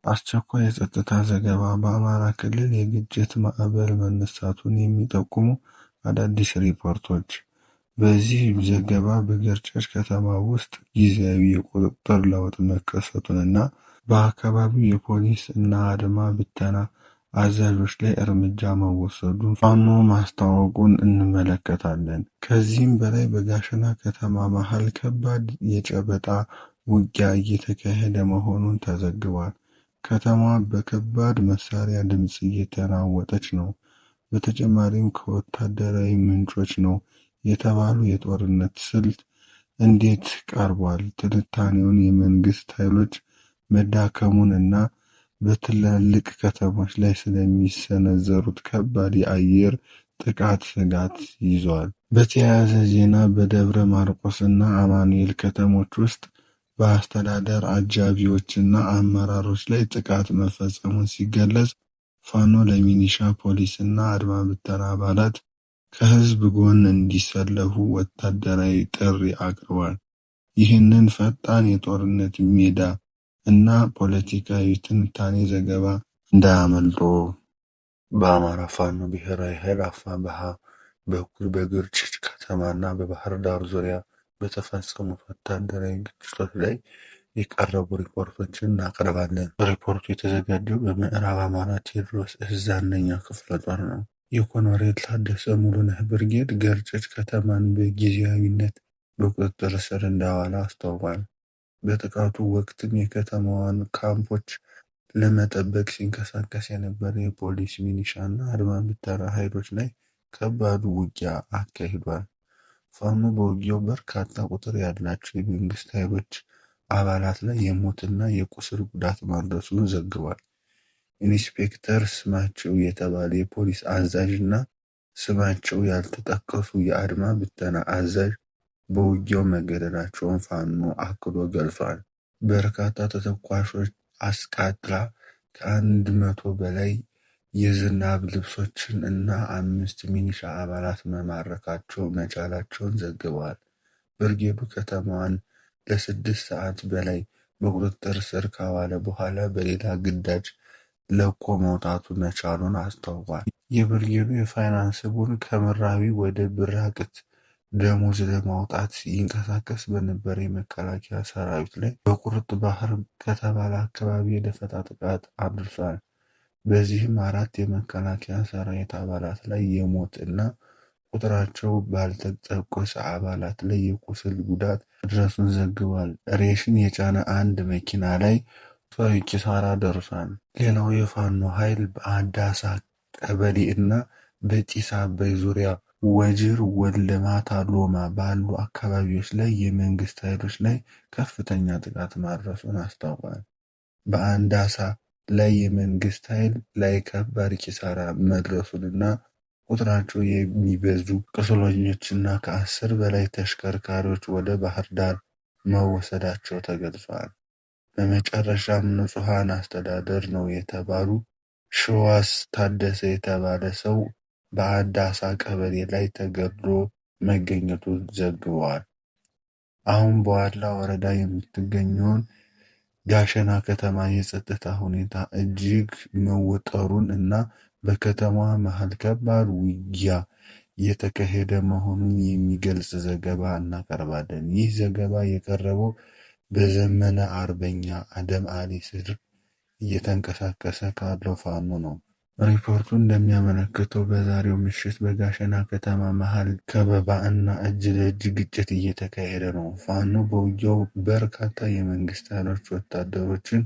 አስቸኳይ የጸጥታ ዘገባ በአማራ ክልል የግጭት ማዕበል መነሳቱን የሚጠቁሙ አዳዲስ ሪፖርቶች። በዚህ ዘገባ በገርጨጭ ከተማ ውስጥ ጊዜያዊ የቁጥጥር ለውጥ መከሰቱንና በአካባቢው የፖሊስ እና አድማ ብተና አዛዦች ላይ እርምጃ መወሰዱን ፋኖ ማስታወቁን እንመለከታለን። ከዚህም በላይ በጋሸና ከተማ መሃል ከባድ የጨበጣ ውጊያ እየተካሄደ መሆኑን ተዘግቧል። ከተማዋ በከባድ መሳሪያ ድምጽ እየተናወጠች ነው። በተጨማሪም ከወታደራዊ ምንጮች ነው የተባሉ የጦርነት ስልት እንዴት ቀርቧል። ትንታኔውን የመንግስት ኃይሎች መዳከሙን እና በትላልቅ ከተሞች ላይ ስለሚሰነዘሩት ከባድ የአየር ጥቃት ስጋት ይዟል። በተያያዘ ዜና በደብረ ማርቆስ እና አማኑኤል ከተሞች ውስጥ በአስተዳደር አጃቢዎችና አመራሮች ላይ ጥቃት መፈጸሙን ሲገለጽ፣ ፋኖ ለሚሊሻ ፖሊስና አድማ ብተና አባላት ከህዝብ ጎን እንዲሰለፉ ወታደራዊ ጥሪ አቅርቧል። ይህንን ፈጣን የጦርነት ሜዳ እና ፖለቲካዊ ትንታኔ ዘገባ እንዳያመልጦ። በአማራ ፋኖ ብሔራዊ ኃይል አፋብኃ በኩል በግርጭጭ ከተማና በባህር ዳር ዙሪያ በተፈጸሙት ወታደራዊ ግጭቶች ላይ የቀረቡ ሪፖርቶችን እናቀርባለን። ሪፖርቱ የተዘጋጀው በምዕራብ አማራ ቴዎድሮስ ዕዝ 1ኛ ክፍለ ጦር ነው። የኮሎኔል ታደሰ ሙሉነህ ብርጌድ ገርጨጭ ከተማን በጊዜያዊነት በቁጥጥር ስር እንዳዋለ አስታውቋል። በጥቃቱ ወቅትም የከተማዋን ካምፖች ለመጠበቅ ሲንቀሳቀስ የነበረ የፖሊስ ሚሊሻና አድማ ብተና ኃይሎች ላይ ከባድ ውጊያ አካሂዷል። ፋኖ በውጊያው በርካታ ቁጥር ያላቸው የመንግስት ኃይሎች አባላት ላይ የሞትና የቁስል ጉዳት ማድረሱን ዘግቧል። ኢንስፔክተር ስማቸው የተባለ የፖሊስ አዛዥ እና ስማቸው ያልተጠቀሱ የአድማ ብተና አዛዥ በውጊያው መገደላቸውን ፋኖ አክሎ ገልጿል። በርካታ ተተኳሾች አስቃጥላ ከ100 በላይ የዝናብ ልብሶችን እና 5 ሚሊሻ አባላት መማረካቸው መቻላቸውን ዘግቧል። ብርጌዱ ከተማዋን ለ6 ሰዓት በላይ በቁጥጥር ስር ካዋለ በኋላ በሌላ ግዳጅ ለቆ መውጣቱ መቻሉን አስታውቋል። የብርጌዱ የፋይናንስ ቡድን ከመራዊ ወደ ብራቅት ደሞዝ ለማውጣት ይንቀሳቀስ በነበረ የመከላከያ ሰራዊት ላይ በቁርጥ ባህር ከተባለ አካባቢ የደፈጣ ጥቃት አድርሷል። በዚህም 4 የመከላከያ ሰራዊት አባላት ላይ የሞት እና ቁጥራቸው ባልተጠቀሰ አባላት ላይ የቁስል ጉዳት መድረሱን ዘግቧል። ሬሽን የጫነ አንድ መኪና ላይ ሰው ኪሳራ ደርሷል። ሌላው የፋኖ ኃይል በአዳሳ ቀበሌ እና በጢስ አባይ ዙሪያ ወጅር ወለማታ ሎማ ባሉ አካባቢዎች ላይ የመንግስት ኃይሎች ላይ ከፍተኛ ጥቃት ማድረሱን አስታውቋል። በአንዳሳ ላይ የመንግስት ኃይል ላይ ከባድ ኪሳራ መድረሱንና ቁጥራቸው የሚበዙ ቁስለኞችና ከ10 በላይ ተሽከርካሪዎች ወደ ባህር ዳር መወሰዳቸው ተገልጿል። በመጨረሻም ንጹሃን አስተዳደር ነው የተባሉ ሸዋስ ታደሰ የተባለ ሰው በአዳሳ ቀበሌ ላይ ተገድሎ መገኘቱ ዘግበዋል። አሁን በዋላ ወረዳ የምትገኘውን ጋሸና ከተማ የጸጥታ ሁኔታ እጅግ መወጠሩን እና በከተማዋ መሃል ከባድ ውጊያ እየተካሄደ መሆኑን የሚገልጽ ዘገባ እናቀርባለን። ይህ ዘገባ የቀረበው በዘመነ አርበኛ አደም አሊ ስር እየተንቀሳቀሰ ካለው ፋኖ ነው። ሪፖርቱ እንደሚያመለክተው በዛሬው ምሽት በጋሸና ከተማ መሃል ከበባ እና እጅ ለእጅ ግጭት እየተካሄደ ነው። ፋኖ በውጊያው በርካታ የመንግስት ኃይሎች ወታደሮችን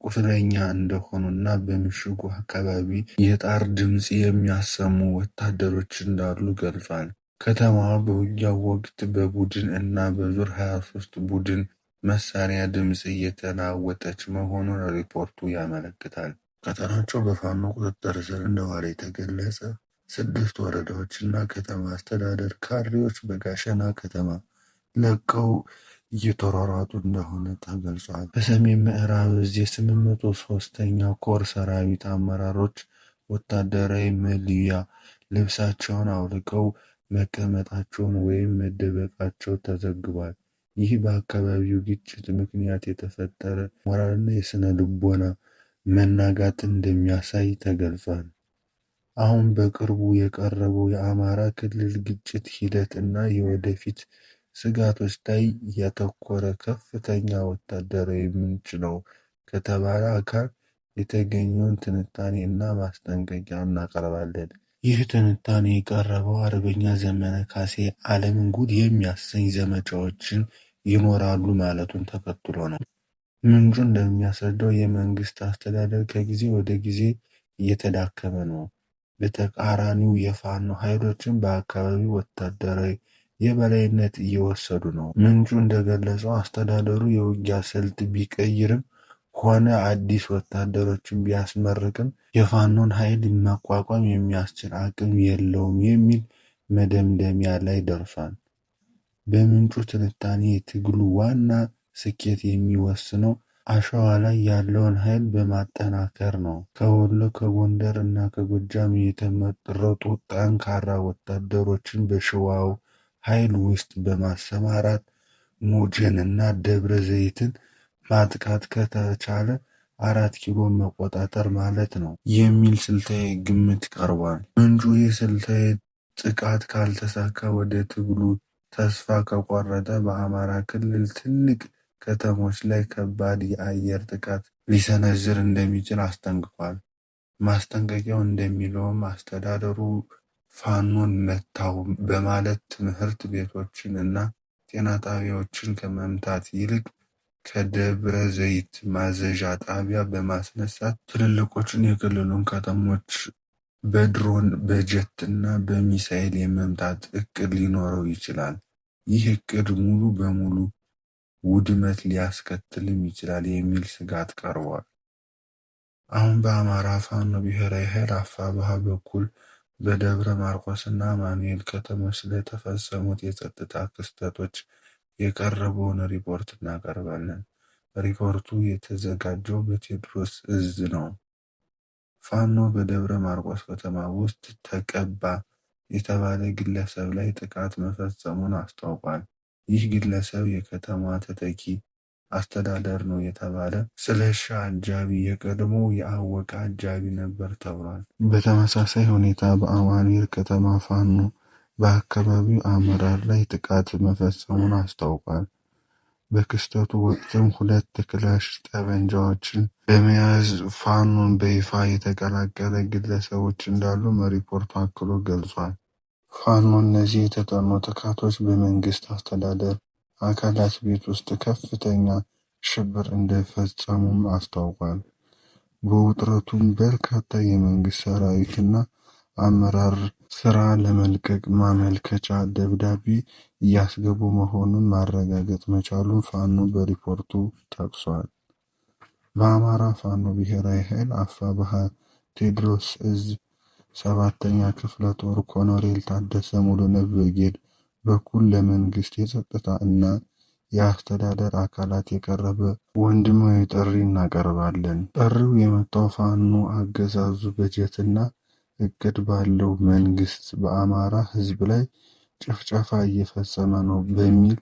ቁስለኛ እንደሆኑና በምሽጉ አካባቢ የጣር ድምጽ የሚያሰሙ ወታደሮች እንዳሉ ገልጿል። ከተማዋ በውጊያው ወቅት በቡድን እና በዙር 23 ቡድን መሳሪያ ድምጽ እየተናወጠች መሆኑን ሪፖርቱ ያመለክታል። ቀጠናቸው በፋኖ ቁጥጥር ስር እንደዋለ የተገለጸ 6 ወረዳዎችና ከተማ አስተዳደር ካድሬዎች በጋሸና ከተማ ለቀው እየተሯሯጡ እንደሆነ ተገልጿል። በሰሜን ምዕራብ እዝ የ803ኛ ኮር ሰራዊት አመራሮች ወታደራዊ መለያ ልብሳቸውን አውልቀው መቀመጣቸውን ወይም መደበቃቸው ተዘግቧል። ይህ በአካባቢው ግጭት ምክንያት የተፈጠረ ሞራልና የስነ ልቦና መናጋትን እንደሚያሳይ ተገልጿል። አሁን በቅርቡ የቀረበው የአማራ ክልል ግጭት ሂደት እና የወደፊት ስጋቶች ላይ ያተኮረ ከፍተኛ ወታደራዊ ምንጭ ነው ከተባለ አካል የተገኘውን ትንታኔ እና ማስጠንቀቂያ እናቀርባለን። ይህ ትንታኔ የቀረበው አርበኛ ዘመነ ካሴ ዓለምን ጉድ የሚያሰኝ ዘመቻዎችን ይኖራሉ ማለቱን ተከትሎ ነው። ምንጩ እንደሚያስረዳው የመንግስት አስተዳደር ከጊዜ ወደ ጊዜ እየተዳከመ ነው። በተቃራኒው የፋኖ ኃይሎችን በአካባቢው ወታደራዊ የበላይነት እየወሰዱ ነው። ምንጩ እንደገለጸው አስተዳደሩ የውጊያ ስልት ቢቀይርም ሆነ አዲስ ወታደሮችን ቢያስመርቅም የፋኖን ኃይል መቋቋም የሚያስችል አቅም የለውም የሚል መደምደሚያ ላይ ደርሷል። በምንጩ ትንታኔ የትግሉ ዋና ስኬት የሚወሰነው አሸዋ ላይ ያለውን ኃይል በማጠናከር ነው። ከወሎ፣ ከጎንደር እና ከጎጃም የተመረጡ ጠንካራ ወታደሮችን በሸዋው ኃይል ውስጥ በማሰማራት ሞጆን እና ደብረ ዘይትን ማጥቃት ከተቻለ 4 ኪሎ መቆጣጠር ማለት ነው የሚል ስልታዊ ግምት ቀርቧል። ምንጩ ይህ ስልታዊ ጥቃት ካልተሳካ ወደ ትግሉ ተስፋ ከቆረጠ በአማራ ክልል ትልቅ ከተሞች ላይ ከባድ የአየር ጥቃት ሊሰነዝር እንደሚችል አስጠንቅቋል። ማስጠንቀቂያው እንደሚለውም አስተዳደሩ ፋኖን መታው በማለት ትምህርት ቤቶችን እና ጤና ጣቢያዎችን ከመምታት ይልቅ ከደብረ ዘይት ማዘዣ ጣቢያ በማስነሳት ትልልቆቹን የክልሉን ከተሞች በድሮን በጀት እና በሚሳኤል የመምታት እቅድ ሊኖረው ይችላል። ይህ እቅድ ሙሉ በሙሉ ውድመት ሊያስከትልም ይችላል የሚል ስጋት ቀርቧል። አሁን በአማራ ፋኖ ብሔራዊ ኃይል አፋብኃ በኩል በደብረ ማርቆስና አማኑኤል ከተሞች ስለተፈጸሙት የጸጥታ ክስተቶች የቀረበውን ሪፖርት እናቀርባለን። ሪፖርቱ የተዘጋጀው በቴዎድሮስ ዕዝ ነው። ፋኖ በደብረ ማርቆስ ከተማ ውስጥ ተቀባ የተባለ ግለሰብ ላይ ጥቃት መፈጸሙን አስታውቋል። ይህ ግለሰብ የከተማዋ ተተኪ አስተዳደር ነው የተባለ ስለሺ አጃቢ የቀድሞ የአወቀ አጃቢ ነበር ተብሏል። በተመሳሳይ ሁኔታ በአማኑኤል ከተማ ፋኖ በአካባቢው አመራር ላይ ጥቃት መፈጸሙን አስታውቋል። በክስተቱ ወቅትም 2 ክላሽ ጠመንጃዎችን በመያዝ ፋኖን በይፋ የተቀላቀለ ግለሰቦች እንዳሉ ሪፖርቱ አክሎ ገልጿል። ፋኖ እነዚህ የተጠኑ ጥቃቶች በመንግስት አስተዳደር አካላት ቤት ውስጥ ከፍተኛ ሽብር እንደፈጸሙም አስታውቋል። በውጥረቱም በርካታ የመንግስት ሰራዊትና አመራር ስራ ለመልቀቅ ማመልከቻ ደብዳቤ እያስገቡ መሆኑን ማረጋገጥ መቻሉን ፋኖ በሪፖርቱ ጠቅሷል። በአማራ ፋኖ ብሔራዊ ኃይል አፋብኃ ቴዎድሮስ ዕዝ 7ኛ ክፍለ ጦር ኮሎኔል ታደሰ ሙሉነህ ብርጌድ በኩል ለመንግስት የጸጥታ እና የአስተዳደር አካላት የቀረበ ወንድማዊ ጥሪ እናቀርባለን። ጥሪው የመጣው ፋኖ አገዛዙ በጀትና እቅድ ባለው መንግስት በአማራ ህዝብ ላይ ጭፍጨፋ እየፈጸመ ነው በሚል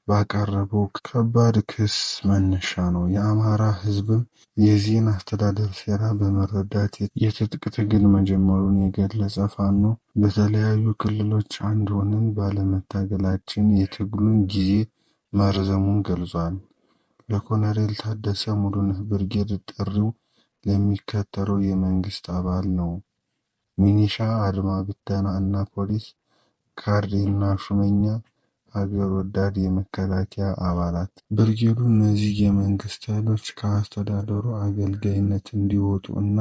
ባቀረበው ከባድ ክስ መነሻ ነው። የአማራ ህዝብም የዚህን አስተዳደር ሴራ በመረዳት የትጥቅ ትግል መጀመሩን የገለጸ ፋኖ በተለያዩ ክልሎች አንድ ሆነን ባለመታገላችን የትግሉን ጊዜ መርዘሙን ገልጿል። ለኮሎኔል ታደሰ ሙሉነህ ብርጌድ ጥሪው ለሚከተለው የመንግስት አባል ነው። ሚኒሻ፣ አድማ ብተና እና ፖሊስ፣ ካድሬና ሹመኛ፣ ሀገር ወዳድ የመከላከያ አባላት። ብርጌዱ እነዚህ የመንግስት ኃይሎች ከአስተዳደሩ አገልጋይነት እንዲወጡ እና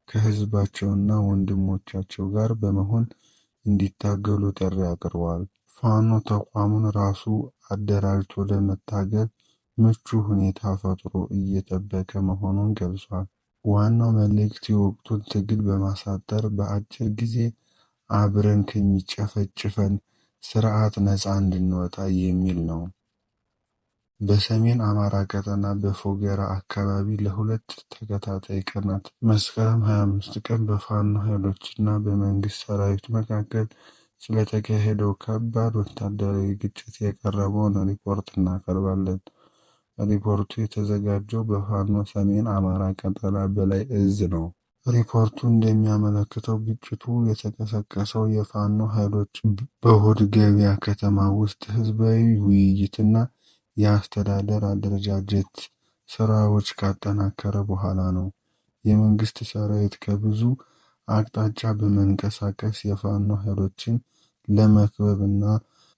ከህዝባቸውና ወንድሞቻቸው ጋር በመሆን እንዲታገሉ ጥሪ አቅርበዋል። ፋኖ ተቋሙን ራሱ አደራጅቶ ለመታገል ምቹ ሁኔታ ፈጥሮ እየጠበቀ መሆኑን ገልጿል። ዋናው መልእክት የወቅቱን ትግል በማሳጠር በአጭር ጊዜ አብረን ከሚጨፈጭፈን ስርዓት ነፃ እንድንወጣ የሚል ነው። በሰሜን አማራ ቀጠና በፎገራ አካባቢ ለ2 ተከታታይ ቀናት መስከረም 25 ቀን በፋኖ ኃይሎችና በመንግስት ሰራዊት መካከል ስለተካሄደው ከባድ ወታደራዊ ግጭት የቀረበውን ሪፖርት እናቀርባለን። ሪፖርቱ የተዘጋጀው በፋኖ ሰሜን አማራ ቀጠና በላይ እዝ ነው። ሪፖርቱ እንደሚያመለክተው ግጭቱ የተቀሰቀሰው የፋኖ ኃይሎች በሆድ ገበያ ከተማ ውስጥ ህዝባዊ ውይይትና የአስተዳደር አደረጃጀት ስራዎች ካጠናከረ በኋላ ነው። የመንግስት ሰራዊት ከብዙ አቅጣጫ በመንቀሳቀስ የፋኖ ኃይሎችን ለመክበብና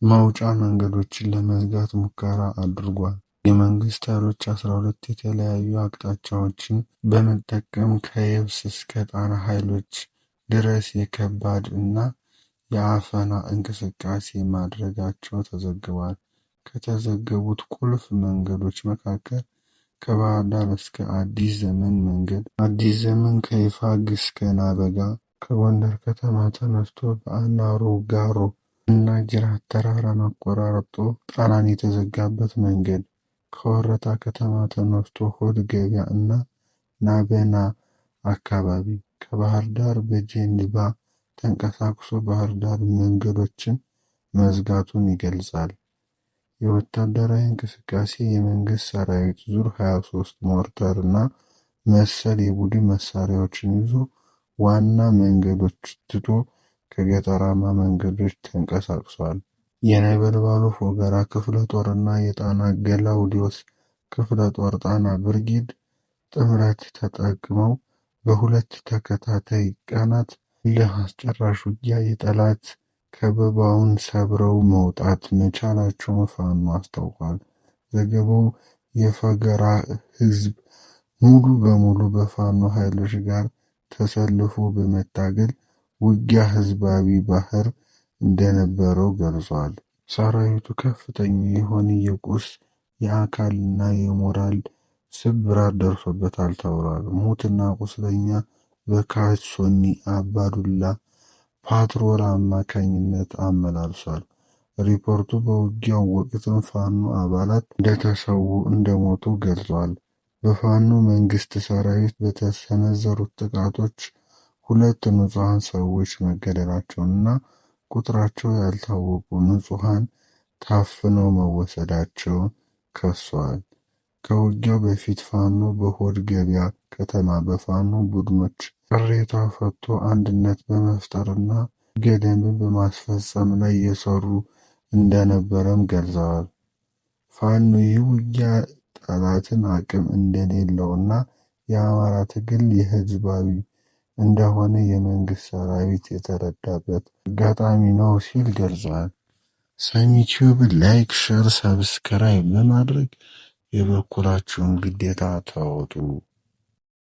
መውጫ መንገዶችን ለመዝጋት ሙከራ አድርጓል። የመንግስት ኃይሎች 12 የተለያዩ አቅጣጫዎችን በመጠቀም ከየብስ እስከ ጣና ኃይሎች ድረስ የከባድ እና የአፈና እንቅስቃሴ ማድረጋቸው ተዘግቧል። ከተዘገቡት ቁልፍ መንገዶች መካከል ከባህር ዳር እስከ አዲስ ዘመን መንገድ፣ አዲስ ዘመን ከይፋግ እስከ ናበጋ፣ ከጎንደር ከተማ ተነስቶ በአናሮ ጋሮ እና ጅራት ተራራን አቆራርጦ ጣናን የተዘጋበት መንገድ፣ ከወረታ ከተማ ተነስቶ ሆድ ገበያ እና ናበና አካባቢ፣ ከባህር ዳር በጀልባ ተንቀሳቅሶ ባህር ዳር መንገዶችን መዝጋቱን ይገልጻል። የወታደራዊ እንቅስቃሴ የመንግስት ሰራዊት ዙር 23 ሞርተር እና መሰል የቡድን መሳሪያዎችን ይዞ ዋና መንገዶች ትቶ ከገጠራማ መንገዶች ተንቀሳቅሷል። የነበልባሉ ፎገራ ክፍለ ጦርና የጣና ገላውዲዮስ ክፍለ ጦር ጣና ብርጌድ ጥምረት ተጠቅመው በሁለት ተከታታይ ቀናት እልህ አስጨራሽ ውጊያ የጠላት ከበባውን ሰብረው መውጣት መቻላቸውን ፋኖ አስታውቋል። ዘገባው የፎገራ ህዝብ ሙሉ በሙሉ በፋኖ ኃይሎች ጋር ተሰልፎ በመታገል ውጊያ ህዝባዊ ባህር እንደነበረው ገልጿል። ሰራዊቱ ከፍተኛ የሆነ የቁስ የአካልና የሞራል ስብራት ደርሶበታል ተብሏል። ሙትና ቁስለኛ በካሶኒ አባዱላ ፓትሮል አማካኝነት አመላልሷል። ሪፖርቱ በውጊያው ወቅትም ፋኖ አባላት እንደተሰዉ እንደሞቱ ገልጿል። በፋኖ መንግስት ሰራዊት በተሰነዘሩት ጥቃቶች 2 ንጹሐን ሰዎች መገደላቸውንና ቁጥራቸው ያልታወቁ ንጹሐን ታፍነው መወሰዳቸውን ከሷል። ከውጊያው በፊት ፋኖ በሆድ ገበያ ከተማ በፋኖ ቡድኖች ቅሬታ ፈቶ አንድነት በመፍጠርና ገደብን በማስፈጸም ላይ የሰሩ እንደነበረም ገልጸዋል። ፋኖ ይህ ውጊያ ጠላትን አቅም እንደሌለውና የአማራ ትግል የህዝባዊ እንደሆነ የመንግስት ሰራዊት የተረዳበት አጋጣሚ ነው ሲል ገልጿል። ሰሚ ቲዩብ ላይክ፣ ሼር፣ ሰብስክራይብ በማድረግ የበኩላችሁን ግዴታ ተወጡ።